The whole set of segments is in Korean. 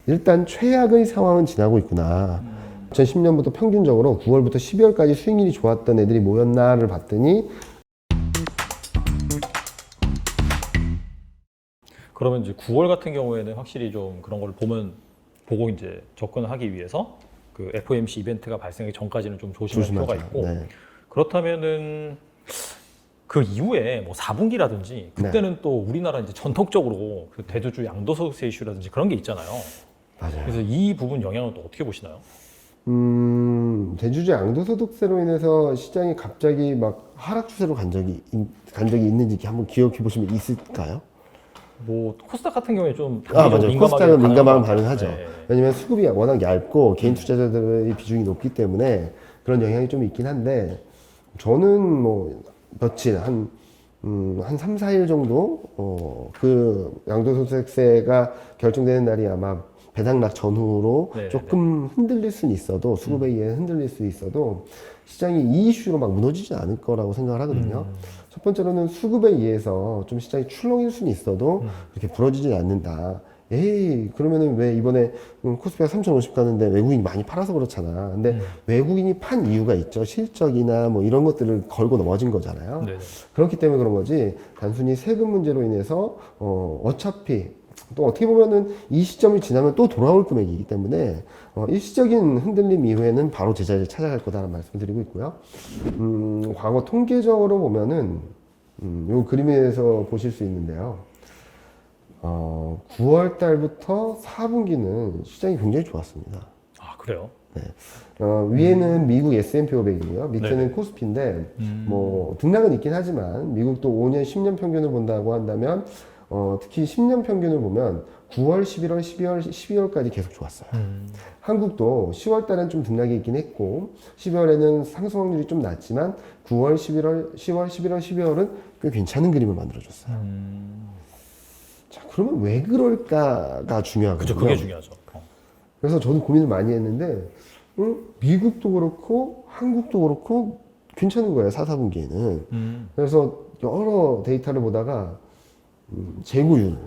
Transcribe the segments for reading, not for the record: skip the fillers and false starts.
일단 최악의 상황은 지나고 있구나. 2010년부터 평균적으로 9월부터 12월까지 수익률이 좋았던 애들이 뭐였나를 봤더니 그러면 이제 9월 같은 경우에는 확실히 좀 그런 걸 보고 이제 접근을 하기 위해서 그 FOMC 이벤트가 발생하기 전까지는 좀 조심할 필요가 있고 네. 그렇다면은 그 이후에 뭐 4분기라든지 그때는 또 우리나라 이제 전통적으로 그 대주주 양도소득세 이슈라든지 그런 게 있잖아요. 맞아요. 그래서 이 부분 영향은 또 어떻게 보시나요? 대주주 양도소득세로 인해서 시장이 갑자기 막 하락 추세로 간 적이 있는지 한번 기억해 보시면 있을까요? 뭐 코스닥 같은 경우에 좀 맞아요. 코스닥은 민감하게 반응하죠. 네. 왜냐면 수급이 워낙 얇고 개인 투자자들의 비중이 높기 때문에 그런 영향이 좀 있긴 한데 저는 뭐 며칠 한 3, 4일 정도 그 양도소득세가 결정되는 날이 아마 배당락 전후로 네네네. 조금 흔들릴 수는 있어도 수급에 의해 흔들릴 수 있어도 시장이 이 이슈로 막 무너지지 않을 거라고 생각을 하거든요. 첫 번째로는 수급에 의해서 좀 시장이 출렁일 수는 있어도 그렇게 부러지지 않는다. 에이, 그러면은 왜 이번에 코스피가 3,050 가는데 외국인이 많이 팔아서 그렇잖아. 근데 외국인이 판 이유가 있죠. 실적이나 뭐 이런 것들을 걸고 넘어진 거잖아요. 네네. 그렇기 때문에 그런 거지. 단순히 세금 문제로 인해서 어차피 또 어떻게 보면은 이 시점이 지나면 또 돌아올 금액이기 때문에 일시적인 흔들림 이후에는 바로 제자리를 찾아갈 거다라는 말씀을 드리고 있고요. 과거 통계적으로 보면은 요 그림에서 보실 수 있는데요. 9월 달부터 4분기는 시장이 굉장히 좋았습니다. 아 그래요? 네. 위에는 미국 S&P 500이고요. 밑에는 네네. 코스피인데, 뭐, 등락은 있긴 하지만, 미국도 5년, 10년 평균을 본다고 한다면, 특히 10년 평균을 보면 9월, 11월, 12월까지 계속 좋았어요. 한국도 10월 달엔 좀 등락이 있긴 했고, 12월에는 상승 확률이 좀 낮지만, 9월, 11월, 10월, 11월, 12월은 꽤 괜찮은 그림을 만들어줬어요. 자, 그러면 왜 그럴까가 중요하거든요. 그죠, 그게 중요하죠. 그래서 저도 고민을 많이 했는데, 미국도 그렇고, 한국도 그렇고, 괜찮은 거예요, 4, 4분기에는. 그래서 여러 데이터를 보다가, 재고율.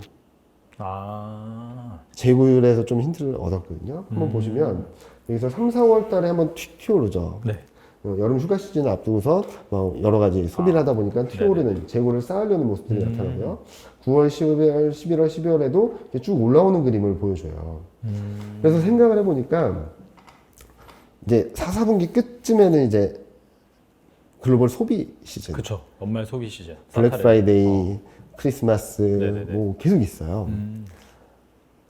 재고율에서 좀 힌트를 얻었거든요. 한번 보시면, 여기서 3, 4월 달에 한번 튀 튀어오르죠. 네. 여름 휴가 시즌을 앞두고서 뭐 여러 가지 소비를 하다 보니까 튀어오르는 재고를 쌓으려는 모습들이 나타나고요. 9월, 10월, 11월, 12월에도 쭉 올라오는 그림을 보여줘요. 그래서 생각을 해보니까 이제 4, 4분기 끝쯤에는 이제 글로벌 소비 시즌, 그렇죠. 연말 소비 시즌. 블랙 사타를. 프라이데이, 크리스마스 네네네. 뭐 계속 있어요.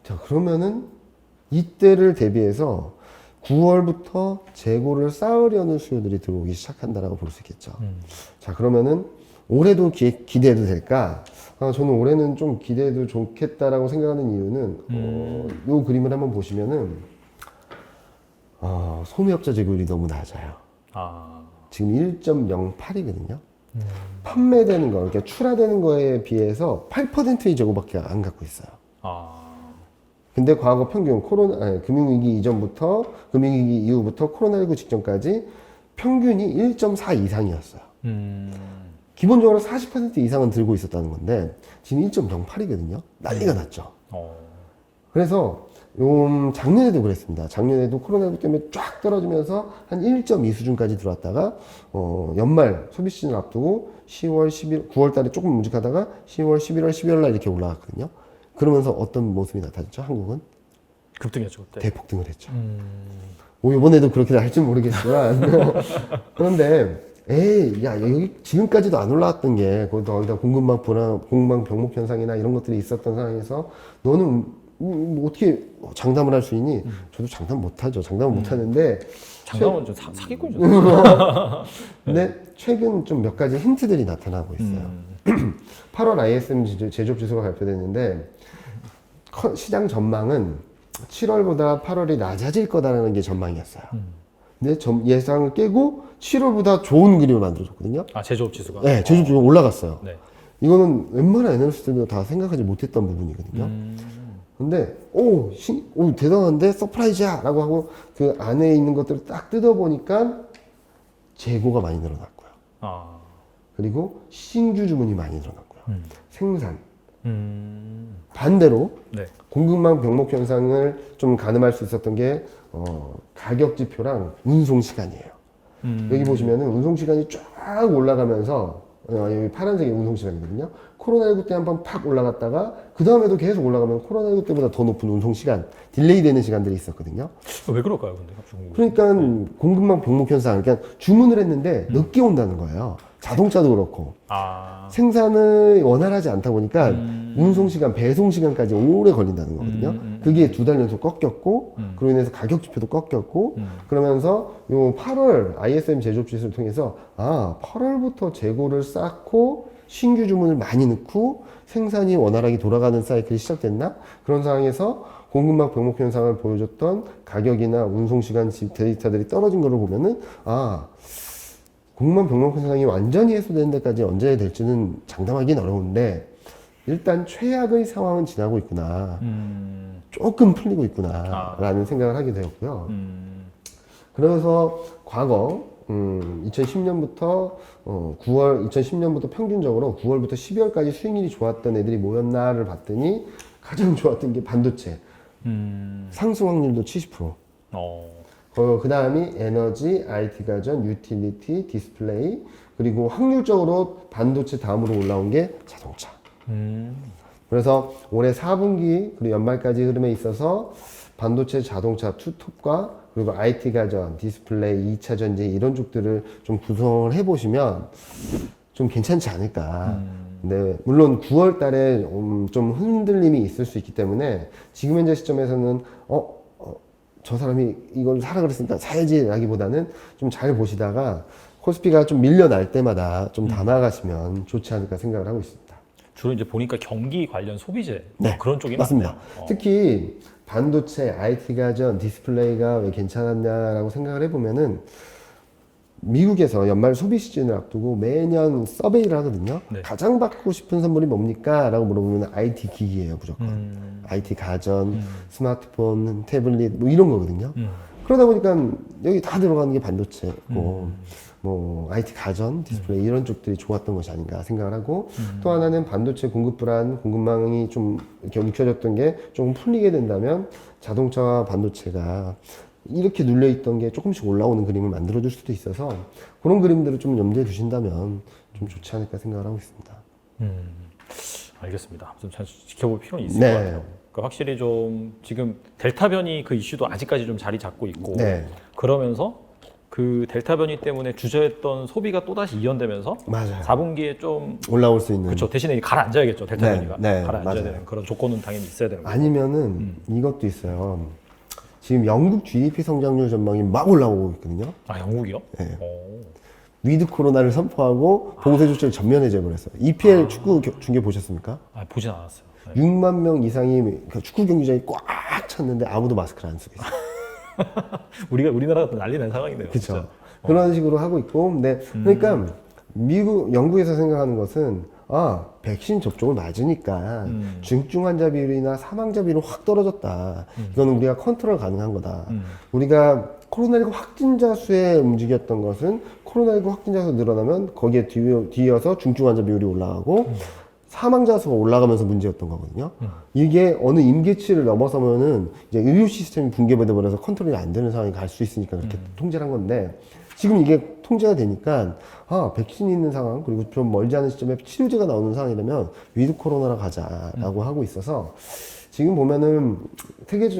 자, 그러면은 이때를 대비해서 9월부터 재고를 쌓으려는 수요들이 들어오기 시작한다라고 볼 수 있겠죠. 자, 그러면은 올해도 기대해도 될까? 저는 올해는 좀 기대해도 좋겠다라고 생각하는 이유는 요 그림을 한번 보시면은 소매업자 재고율이 너무 낮아요. 지금 1.08이거든요. 판매되는 거, 그러니까 출하되는 거에 비해서 8%의 재고밖에 안 갖고 있어요. 근데 과거 평균 금융위기 이전부터 금융위기 이후부터 코로나19 직전까지 평균이 1.4 이상이었어요. 기본적으로 40% 이상은 들고 있었다는 건데 지금 1.08이거든요. 난리가 났죠. 그래서 작년에도 그랬습니다. 작년에도 코로나19 때문에 쫙 떨어지면서 한 1.2 수준까지 들어왔다가 연말 소비 시즌을 앞두고 10월, 11월, 9월 달에 조금 묵직하다가 10월, 11월, 12월 날 이렇게 올라갔거든요. 그러면서 어떤 모습이 나타났죠? 한국은? 급등했죠, 그때. 대폭등을 했죠. 이번에도 그렇게 할지 모르겠지만. 그런데, 에이, 야, 여기 지금까지도 안 올라왔던 게, 거기다 공급망 병목 현상이나 이런 것들이 있었던 상황에서, 너는 뭐 어떻게 장담을 할 수 있니? 저도 장담 못 하죠. 장담은 못 하는데. 장담은 좀 사기꾼이죠. 근데 최근 좀 몇 가지 힌트들이 나타나고 있어요. 8월 ISM 제조업 지수가 발표됐는데, 시장 전망은 7월보다 8월이 낮아질 거다라는 게 전망이었어요. 근데 예상을 깨고 7월보다 좋은 그림을 만들어줬거든요. 제조업 지수가? 네, 제조업 지수가 올라갔어요. 네. 이거는 웬만한 애널리스트들도 다 생각하지 못했던 부분이거든요. 근데, 오, 대단한데? 서프라이즈야! 라고 하고 그 안에 있는 것들을 딱 뜯어보니까 재고가 많이 늘어났고요. 그리고 신규 주문이 많이 늘어났고요. 생산, 반대로 네. 공급망 병목 현상을 좀 가늠할 수 있었던 게 가격 지표랑 운송 시간이에요. 여기 보시면은 운송 시간이 쫙 올라가면서 여기 파란색이 운송 시간이거든요. 코로나19 때 한번 팍 올라갔다가 그 다음에도 계속 올라가면 코로나19 때보다 더 높은 운송 시간, 딜레이 되는 시간들이 있었거든요. 왜 그럴까요, 근데 갑자기 궁금해요. 그러니까 공급망 병목 현상, 그러니까 주문을 했는데 늦게 온다는 거예요. 자동차도 그렇고 생산을 원활하지 않다 보니까 운송 시간, 배송 시간까지 오래 걸린다는 거거든요. 그게 2달 연속 꺾였고, 그로 인해서 가격 지표도 꺾였고, 그러면서 요 8월 ISM 제조업 지수를 통해서 8월부터 재고를 쌓고 신규 주문을 많이 넣고 생산이 원활하게 돌아가는 사이클이 시작됐나? 그런 상황에서 공급망 병목 현상을 보여줬던 가격이나 운송 시간 데이터들이 떨어진 거를 보면은 공급망 병목 현상이 완전히 해소되는 데까지 언제 될지는 장담하기는 어려운데 일단 최악의 상황은 지나고 있구나. 조금 풀리고 있구나 라는 생각을 하게 되었고요. 그래서 과거 2010년부터 2010년부터 평균적으로 9월부터 12월까지 수익률이 좋았던 애들이 뭐였나를 봤더니 가장 좋았던 게 반도체. 상승 확률도 70%. 그 다음이 에너지, IT 가전, 유틸리티, 디스플레이, 그리고 확률적으로 반도체 다음으로 올라온 게 자동차. 그래서 올해 4분기 그리고 연말까지 흐름에 있어서 반도체, 자동차 투톱과 그리고 IT 가전, 디스플레이, 2차 전지 이런 쪽들을 좀 구성을 해보시면 좀 괜찮지 않을까. 근데 물론 9월 달에 좀 흔들림이 있을 수 있기 때문에 지금 현재 시점에서는 저 사람이 이걸 사라 그랬으니까 사야지 라기보다는 좀 잘 보시다가 코스피가 좀 밀려날 때마다 좀 담아가시면 좋지 않을까 생각을 하고 있습니다. 주로 이제 보니까 경기 관련 소비재 네, 그런 쪽이 맞습니다. 많네요. 특히 반도체, IT 가전, 디스플레이가 왜 괜찮았냐라고 생각을 해보면은 미국에서 연말 소비 시즌을 앞두고 매년 서베이를 하거든요. 네. 가장 받고 싶은 선물이 뭡니까? 라고 물어보면 IT 기기예요, 무조건. IT 가전, 스마트폰, 태블릿 뭐 이런 거거든요. 그러다 보니까 여기 다 들어가는 게 반도체고 뭐 IT 가전, 디스플레이 이런 쪽들이 좋았던 것이 아닌가 생각을 하고 또 하나는 반도체 공급 불안, 공급망이 좀 이렇게 움켜졌던 게 조금 풀리게 된다면 자동차와 반도체가 이렇게 눌려있던 게 조금씩 올라오는 그림을 만들어줄 수도 있어서 그런 그림들을 좀 염두에 두신다면 좀 좋지 않을까 생각을 하고 있습니다. 알겠습니다. 좀 잘 지켜볼 필요는 있을 네. 것 같아요. 그러니까 확실히 좀 지금 델타 변이 그 이슈도 아직까지 좀 자리 잡고 있고 네. 그러면서 그 델타 변이 때문에 주저했던 소비가 또다시 이연되면서 맞아요. 4분기에 좀 올라올 수 있는. 그렇죠. 대신에 가라앉아야겠죠. 델타 네, 변이가 네, 가라앉아야 맞아요. 되는 그런 조건은 당연히 있어야 되는 거고. 아니면은 이것도 있어요. 지금 영국 GDP 성장률 전망이 막 올라오고 있거든요. 영국이요? 네. 오. 위드 코로나를 선포하고 봉쇄 조치를 전면 해제해버렸어요. EPL 축구 중계 보셨습니까? 보진 않았어요. 네. 6만 명 이상이 그 축구 경기장이 꽉 찼는데 아무도 마스크를 안 쓰고 있어요. 우리나라가 난리 난 상황이네요. 그렇죠. 진짜. 그런 식으로 하고 있고, 근데 그러니까 영국에서 생각하는 것은 백신 접종을 맞으니까 중증 환자 비율이나 사망자 비율은 확 떨어졌다. 이거는 우리가 컨트롤 가능한 거다. 우리가 코로나19 확진자 수에 움직였던 것은 코로나19 확진자 수 늘어나면 거기에 뒤이어서 중증 환자 비율이 올라가고 사망자 수가 올라가면서 문제였던 거거든요. 이게 어느 임계치를 넘어서면은 이제 의료 시스템이 붕괴돼 버려서 컨트롤이 안 되는 상황이 갈 수 있으니까 그렇게 통제를 한 건데 지금 이게 통제가 되니까 백신이 있는 상황 그리고 좀 멀지 않은 시점에 치료제가 나오는 상황이라면 위드 코로나로 가자라고 하고 있어서 지금 보면은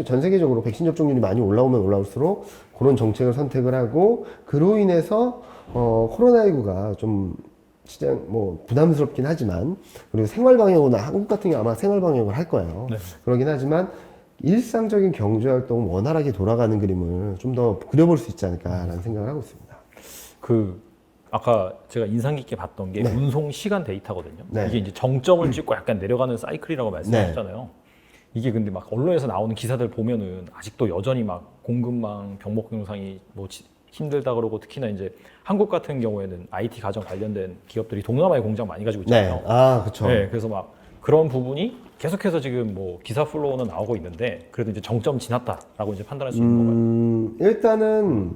전 세계적으로 백신 접종률이 많이 올라오면 올라올수록 그런 정책을 선택을 하고 그로 인해서 코로나19가 좀 진짜 뭐 부담스럽긴 하지만 그리고 생활 방역은 한국 같은 경우 아마 생활 방역을 할 거예요. 네. 그러긴 하지만 일상적인 경제 활동은 원활하게 돌아가는 그림을 좀 더 그려볼 수 있지 않을까라는 생각을 하고 있습니다. 아까 제가 인상 깊게 봤던 게 네. 운송 시간 데이터거든요. 네. 이게 이제 정점을 찍고 약간 내려가는 사이클이라고 말씀하셨잖아요. 이게 근데 막 언론에서 나오는 기사들 보면은 아직도 여전히 막 공급망 병목 현상이 뭐 힘들다 그러고 특히나 이제 한국 같은 경우에는 IT 가전 관련된 기업들이 동남아에 공장 많이 가지고 있잖아요. 그렇죠. 네, 그래서 막 그런 부분이 계속해서 지금 뭐 기사 플로우는 나오고 있는데 그래도 이제 정점 지났다라고 이제 판단할 수 있는 건가요? 일단은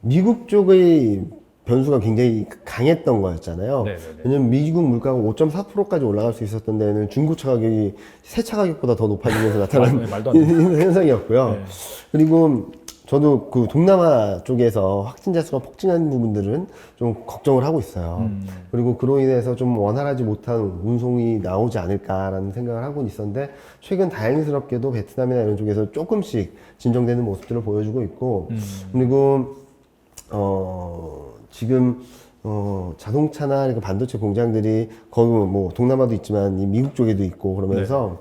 미국 쪽의 변수가 굉장히 강했던 거였잖아요. 네네네. 왜냐면 미국 물가가 5.4%까지 올라갈 수 있었던 데는 중고차 가격이 새 차 가격보다 더 높아지면서 나타난 말도 안 되는. 현상이었고요. 네. 그리고 저도 그 동남아 쪽에서 확진자 수가 폭증하는 부분들은 좀 걱정을 하고 있어요. 그리고 그로 인해서 좀 원활하지 못한 운송이 나오지 않을까라는 생각을 하고 있었는데, 최근 다행스럽게도 베트남이나 이런 쪽에서 조금씩 진정되는 모습들을 보여주고 있고, 그리고 지금 자동차나 이렇게 반도체 공장들이 거기 뭐 동남아도 있지만 이 미국 쪽에도 있고 그러면서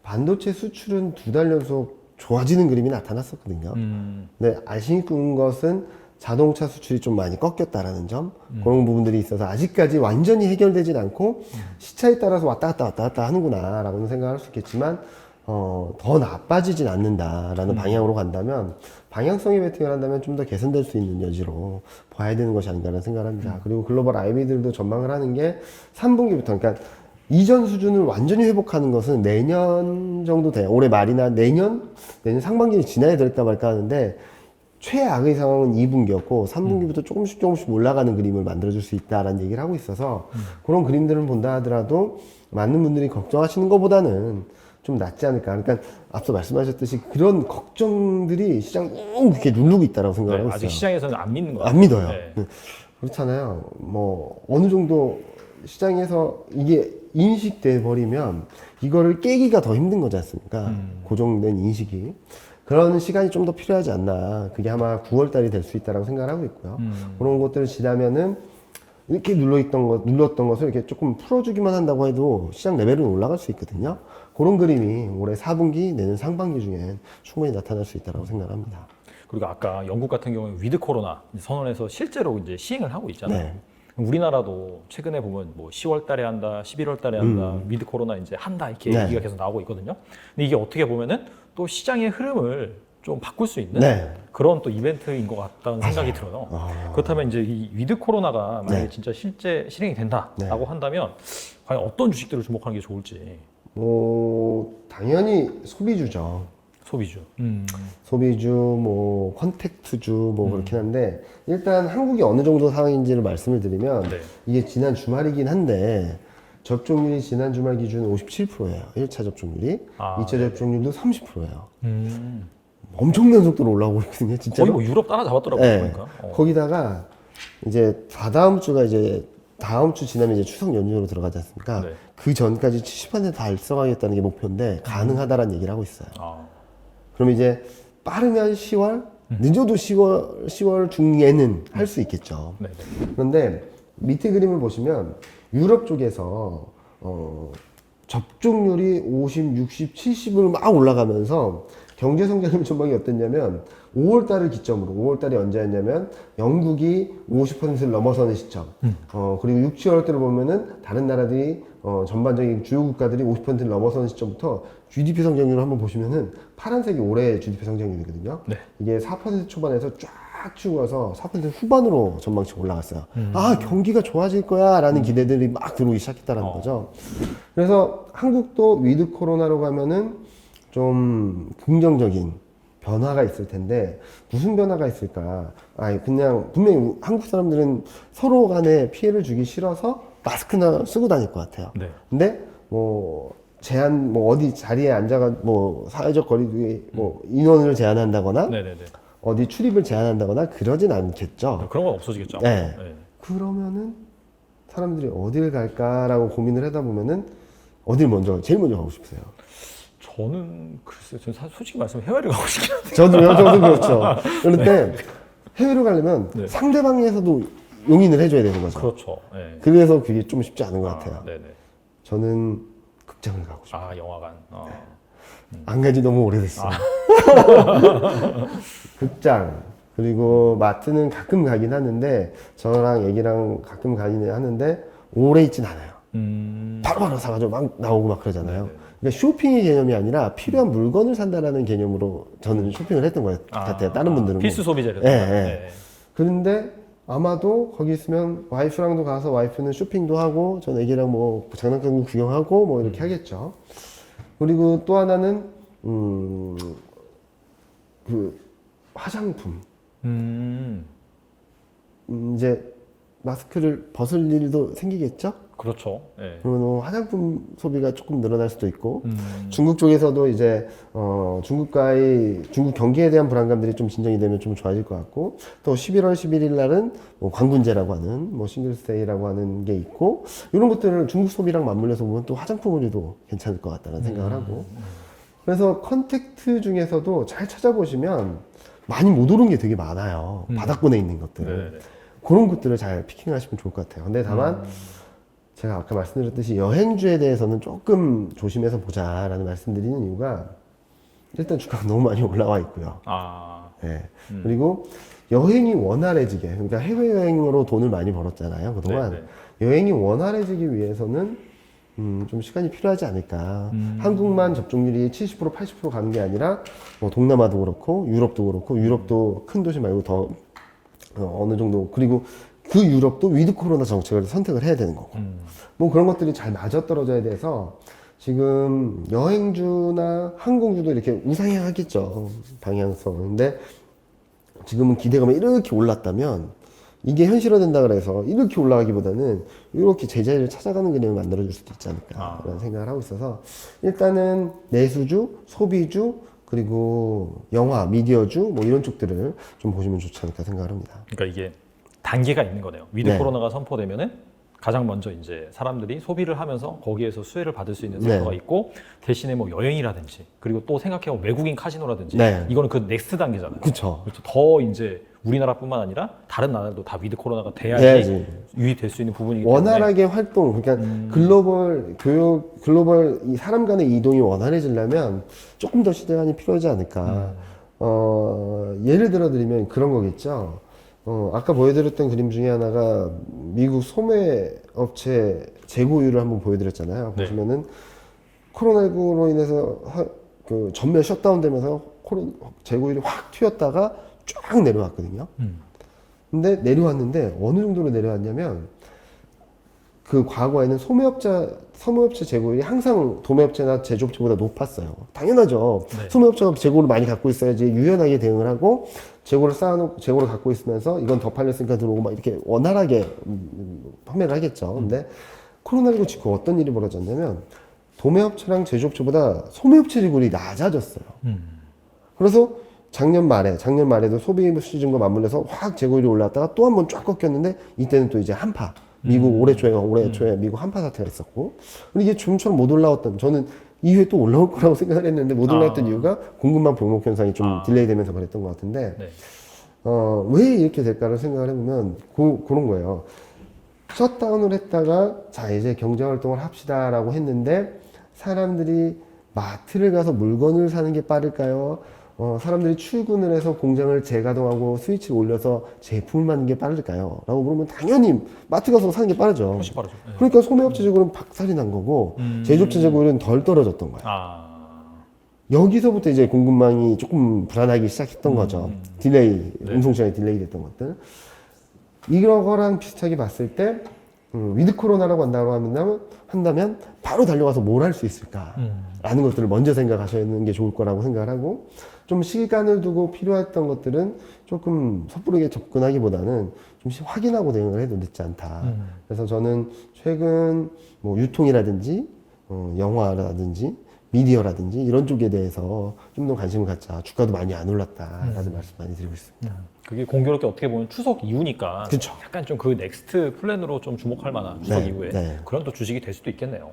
반도체 수출은 2달 연속 좋아지는 그림이 나타났었거든요. 근데 아쉬운 것은 자동차 수출이 좀 많이 꺾였다라는 점, 그런 부분들이 있어서 아직까지 완전히 해결되진 않고 시차에 따라서 왔다 갔다 하는구나라고는 생각할 수 있겠지만, 더 나빠지진 않는다라는 방향으로 간다면, 방향성의 베팅을 한다면 좀 더 개선될 수 있는 여지로 봐야 되는 것이 아닌가라는 생각을 합니다. 그리고 글로벌 IB들도 전망을 하는 게 3분기부터, 그러니까 이전 수준을 완전히 회복하는 것은 내년 정도 돼요. 올해 말이나 내년 상반기를 지나야 될까 말까 하는데, 최악의 상황은 2분기였고 3분기부터 조금씩 올라가는 그림을 만들어줄 수 있다라는 얘기를 하고 있어서, 그런 그림들을 본다 하더라도 많은 분들이 걱정하시는 것보다는 좀 낫지 않을까. 그러니까 앞서 말씀하셨듯이 그런 걱정들이 시장 꼭 이렇게 누르고 있다라고 생각을 하고 있어요. 아직 시장에서는 안 믿는 거예요. 안 믿어요. 네. 그렇잖아요. 뭐 어느 정도 시장에서 이게 인식돼 버리면 이거를 깨기가 더 힘든 거지 않습니까? 고정된 인식이. 그런 시간이 좀 더 필요하지 않나. 그게 아마 9월 달이 될 수 있다라고 생각을 하고 있고요. 그런 것들을 지나면은 이렇게 눌렀던 것을 이렇게 조금 풀어주기만 한다고 해도 시장 레벨은 올라갈 수 있거든요. 그런 그림이 올해 4분기, 내년 상반기 중엔 충분히 나타날 수 있다고 생각합니다. 그리고 아까 영국 같은 경우는 위드 코로나 선언해서 실제로 이제 시행을 하고 있잖아요. 네. 우리나라도 최근에 보면 뭐 10월 달에 한다, 11월 달에 한다, 위드 코로나 이제 한다 이렇게 네. 얘기가 계속 나오고 있거든요. 근데 이게 어떻게 보면은 또 시장의 흐름을 좀 바꿀 수 있는 네. 그런 또 이벤트인 것 같다는 생각이 들어요. 그렇다면 이제 이 위드 코로나가 만약에 네. 진짜 실제 실행이 된다라고 한다면 과연 어떤 주식들을 주목하는 게 좋을지. 당연히 소비주죠. 소비주. 소비주, 뭐 컨택트주, 뭐 그렇긴 한데, 일단 한국이 어느 정도 상황인지를 말씀을 드리면, 네. 이게 지난 주말이긴 한데 접종률이 지난 주말 기준 57%예요. 1차 접종률이. 아, 2차 접종률도 30%예요. 음. 엄청난 속도로 올라오고 있거든요, 진짜. 거의 뭐 유럽 따라잡았더라고요. 네. 보니까. 거기다가 이제 다다음 주가 이제 다음 주 지나면 이제 추석 연휴로 들어가지 않습니까? 네. 그 전까지 70% 달성하겠다는 게 목표인데 가능하다라는 얘기를 하고 있어요. 아. 그럼 이제 빠르면 10월, 늦어도 10월 중에는 할 수 있겠죠. 네. 그런데 밑에 그림을 보시면 유럽 쪽에서 접종률이 50, 60, 70을 막 올라가면서 경제 성장률 전망이 어땠냐면 5월 달을 기점으로 5월 달이 언제였냐면 영국이 50%를 넘어서는 시점. 그리고 6, 7월 때를 보면은 다른 나라들이 전반적인 주요 국가들이 50%를 넘어서는 시점부터 GDP 성장률을 한번 보시면은 파란색이 올해 GDP 성장률이거든요. 네. 이게 4% 초반에서 쫙 치고 가서 4% 후반으로 전망치 올라갔어요. 아, 경기가 좋아질 거야 라는 기대들이 막 들어오기 시작했다는 거죠. 그래서 한국도 위드 코로나로 가면은 좀 긍정적인 변화가 있을 텐데, 무슨 변화가 있을까? 그냥 분명히 한국 사람들은 서로 간에 피해를 주기 싫어서 마스크나 쓰고 다닐 것 같아요. 네. 근데 뭐 제한, 뭐 어디 자리에 앉아가 뭐 사회적 거리두기 뭐 인원을 제한한다거나 네네네. 어디 출입을 제한한다거나 그러진 않겠죠. 그런 건 없어지겠죠. 네. 네. 그러면은 사람들이 어딜 갈까라고 고민을 하다 보면은 제일 먼저 가고 싶으세요? 저는 글쎄요. 저는 솔직히 말하면 해외를 가고 싶긴 한데. 저도 그렇죠. 그런데 해외로 가려면 네. 상대방에서도 용인을 해줘야 되는 거죠. 그렇죠. 네. 그래서 그게 좀 쉽지 않은 것 같아요. 네네. 저는 극장을 가고 싶어요. 영화관. 안 간지 너무 오래됐어요. 극장. 그리고 마트는 가끔 가긴 하는데, 저랑 애기랑 가끔 가긴 하는데, 오래 있진 않아요. 바로바로 사가지고 막 나오고 막 그러잖아요. 그러니까 쇼핑의 개념이 아니라 필요한 물건을 산다라는 개념으로 저는 쇼핑을 했던 것 같아요. 다른 분들은. 필수 소비재를. 네. 그런데 아마도 거기 있으면 와이프랑도 가서 와이프는 쇼핑도 하고, 전 애기랑 뭐 장난감 구경하고 뭐 이렇게 하겠죠. 그리고 또 하나는, 그 화장품. 이제 마스크를 벗을 일도 생기겠죠? 그렇죠. 예. 그리고 화장품 소비가 조금 늘어날 수도 있고 중국 쪽에서도 이제 중국 경기에 대한 불안감들이 좀 진정이 되면 좀 좋아질 것 같고 또 11월 11일 날은 뭐 광군제라고 하는 뭐 싱글스데이라고 하는 게 있고 이런 것들을 중국 소비랑 맞물려서 보면 또 화장품 의류도 괜찮을 것 같다는 생각을 하고 그래서 컨택트 중에서도 잘 찾아보시면 많이 못 오른 게 되게 많아요. 바닥권에 있는 것들. 네네. 그런 것들을 잘 피킹하시면 좋을 것 같아요. 근데 다만 제가 아까 말씀드렸듯이 여행주에 대해서는 조금 조심해서 보자라는 말씀드리는 이유가 일단 주가가 너무 많이 올라와 있고요. 네. 그리고 여행이 원활해지게 그러니까 해외여행으로 돈을 많이 벌었잖아요. 그동안 네네. 여행이 원활해지기 위해서는 좀 시간이 필요하지 않을까. 한국만 접종률이 70% 80% 가는 게 아니라 뭐 동남아도 그렇고 유럽도 큰 도시 말고 더 어느 정도 그리고 그 유럽도 위드 코로나 정책을 선택을 해야 되는 거고 뭐 그런 것들이 잘 맞아떨어져야 돼서 지금 여행주나 항공주도 이렇게 우상향하겠죠 방향성. 근데 지금은 기대감이 이렇게 올랐다면 이게 현실화된다 그래서 이렇게 올라가기보다는 이렇게 제자리를 찾아가는 그림을 만들어줄 수도 있지 않을까라는 생각을 하고 있어서 일단은 내수주, 소비주 그리고 영화, 미디어주 뭐 이런 쪽들을 좀 보시면 좋지 않을까 생각을 합니다. 그러니까 이게 단계가 있는 거네요. 위드 네. 코로나가 선포되면은 가장 먼저 이제 사람들이 소비를 하면서 거기에서 수혜를 받을 수 있는 네. 섹터가 있고 대신에 뭐 여행이라든지 그리고 또 생각해보면 외국인 카지노라든지 네. 이거는 그 넥스트 단계잖아요. 그쵸. 그렇죠. 더 이제 우리나라뿐만 아니라 다른 나라도 다 위드 코로나가 돼야지 돼야지. 유입될 수 있는 부분이기 때문에 원활하게 활동, 그러니까 글로벌 이 사람 간의 이동이 원활해지려면 조금 더 시대간이 필요하지 않을까. 예를 들어 드리면 그런 거겠죠. 아까 보여드렸던 그림 중에 하나가 미국 소매업체 재고율을 한번 보여드렸잖아요. 네. 보시면은 코로나19로 인해서 그 전면 셧다운 되면서 재고율이 확 튀었다가 쫙 내려왔거든요. 근데 내려왔는데 어느 정도로 내려왔냐면 그 과거에는 소매업체 재고율이 항상 도매업체나 제조업체보다 높았어요. 당연하죠. 네. 소매업체가 재고를 많이 갖고 있어야지 유연하게 대응을 하고 재고를 쌓아놓고 재고를 갖고 있으면서 이건 더 팔렸으니까 들어오고 막 이렇게 원활하게 판매를 하겠죠. 근데 코로나19 직후 어떤 일이 벌어졌냐면 도매업체랑 제조업체보다 소매업체 재고율이 낮아졌어요. 그래서 작년 말에도 소비 시즌과 맞물려서 확 재고율이 올랐다가 또 한 번 쫙 꺾였는데 이때는 또 이제 한파. 미국 올해 초에 미국 한파 사태가 있었고 그리고 이게 좀처럼 못 올라왔던 저는 이후에 또 올라올 거라고 생각을 했는데 못 올라왔던 이유가 공급망 병목 현상이 좀 딜레이 되면서 그랬던 것 같은데 네. 왜 이렇게 될까를 생각을 해보면 그런 거예요. 셧다운을 했다가 자 이제 경제활동을 합시다라고 했는데 사람들이 마트를 가서 물건을 사는 게 빠를까요? 사람들이 출근을 해서 공장을 재가동하고 스위치를 올려서 제품을 만드는 게 빠를까요? 라고 물으면 당연히 마트 가서 사는 게 빠르죠. 훨씬 빠르죠. 네. 그러니까 소매업체 재고는 박살이 난 거고 제조업체 재고는 덜 떨어졌던 거예요. 여기서부터 이제 공급망이 조금 불안하기 시작했던 거죠. 딜레이, 네. 운송 시간이 딜레이 됐던 것들. 이거랑 비슷하게 봤을 때 위드 코로나라고 한다면 바로 달려가서 뭘 할 수 있을까라는 것들을 먼저 생각하시는 게 좋을 거라고 생각을 하고 좀 시간을 두고 필요했던 것들은 조금 섣부르게 접근하기보다는 좀 확인하고 대응을 해도 늦지 않다. 그래서 저는 최근 뭐 유통이라든지 영화라든지 미디어라든지 이런 쪽에 대해서 좀 더 관심을 갖자. 주가도 많이 안 올랐다라는 말씀 많이 드리고 있습니다. 그게 공교롭게 어떻게 보면 추석 이후니까 그쵸. 약간 좀 그 넥스트 플랜으로 좀 주목할 만한 추석 네, 이후에 네. 그런 또 주식이 될 수도 있겠네요.